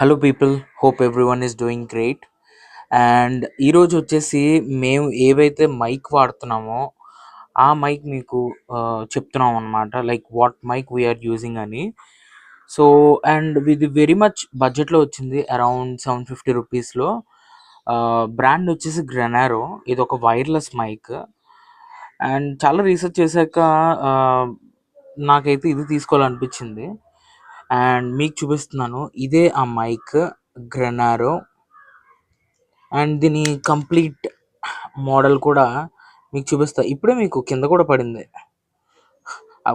Hello people, hope everyone is doing great. And ఈరోజు వచ్చేసి మేము ఏవైతే మైక్ వాడుతున్నామో ఆ మైక్ మీకు చెప్తున్నాం అనమాట, like what mic we are using అని. సో అండ్ ఇది వెరీ మచ్ బడ్జెట్లో వచ్చింది, అరౌండ్ 750 రూపీస్లో. బ్రాండ్ వచ్చేసి గ్రెనారో. ఇది ఒక వైర్లెస్ మైక్. అండ్ చాలా రీసెర్చ్ చేశాక ఆ, నాకైతే ఇది తీసుకోవాలనిపించింది. అండ్ మీకు చూపిస్తున్నాను, ఇదే ఆ మైక్, గ్రెనారో. అండ్ దీని కంప్లీట్ మోడల్ కూడా మీకు చూపిస్తా. ఇప్పుడే మీకు కింద కూడా పడింది.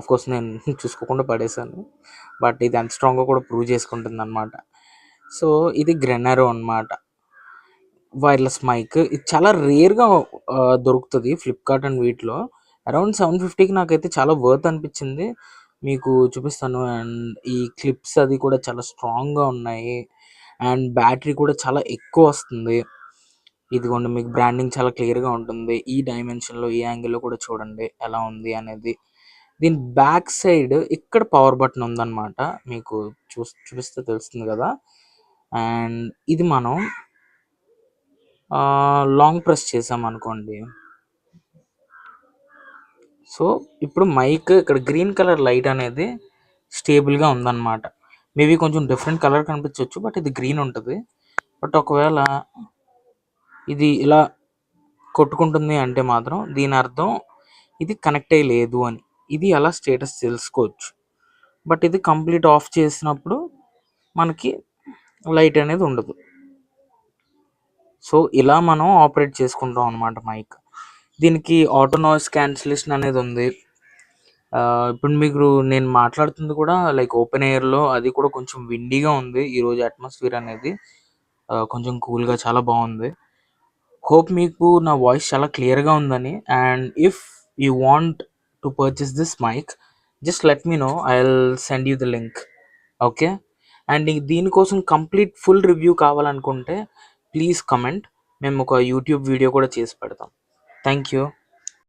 కోర్స్ నేను చూసుకోకుండా పడేశాను, బట్ ఇది ఎంత స్ట్రాంగ్గా కూడా ప్రూవ్ చేసుకుంటుంది అనమాట. సో ఇది గ్రెనారో అనమాట, వైర్లెస్ మైక్. ఇది చాలా రేర్గా దొరుకుతుంది ఫ్లిప్కార్ట్ అండ్ వీటిలో. అరౌండ్ 750కి నాకైతే చాలా వర్త్ అనిపించింది. మీకు చూపిస్తాను. అండ్ ఈ క్లిప్స్ అది కూడా చాలా స్ట్రాంగ్గా ఉన్నాయి. అండ్ బ్యాటరీ కూడా చాలా ఎక్కువ వస్తుంది. ఇదిగోండి, మీకు బ్రాండింగ్ చాలా క్లియర్గా ఉంటుంది. ఈ డైమెన్షన్లో, ఈ యాంగిల్లో కూడా చూడండి ఎలా ఉంది అనేది. దీని బ్యాక్ సైడ్ ఇక్కడ పవర్ బటన్ ఉందన్నమాట. మీకు చూపిస్తే తెలుస్తుంది కదా. అండ్ ఇది మనం లాంగ్ ప్రెస్ చేసామనుకోండి. సో ఇప్పుడు మైక్ ఇక్కడ గ్రీన్ కలర్ లైట్ అనేది స్టేబుల్గా ఉందన్నమాట. మేబీ కొంచెం డిఫరెంట్ కలర్ కనిపించవచ్చు, బట్ ఇది గ్రీన్ ఉంటుంది. బట్ ఒకవేళ ఇది ఇలా కొట్టుకుంటుంది అంటే మాత్రం దీని అర్థం ఇది కనెక్ట్ అయ్యి లేదు అని. ఇది అలా స్టేటస్ తెలుసుకోవచ్చు. బట్ ఇది కంప్లీట్ ఆఫ్ చేసినప్పుడు మనకి లైట్ అనేది ఉండదు. సో ఇలా మనం ఆపరేట్ చేసుకుంటాం అనమాట మైక్. దీనికి ఆటో నాయిస్ క్యాన్సిలేషన్ అనేది ఉంది. ఇప్పుడు మీకు నేను మాట్లాడుతుంది కూడా లైక్ ఓపెన్ ఎయిర్లో, అది కూడా కొంచెం విండీగా ఉంది ఈరోజు. అట్మాస్ఫియర్ అనేది కొంచెం కూల్గా చాలా బాగుంది. హోప్ మీకు నా వాయిస్ చాలా క్లియర్గా ఉందని. And if you want to purchase this mic, just let me know, I will send you the link. Okay. And దీనికోసం కంప్లీట్ ఫుల్ రివ్యూ కావాలనుకుంటే ప్లీజ్ కమెంట్. మేము ఒక యూట్యూబ్ వీడియో కూడా చేసి పెడతాం. Thank you.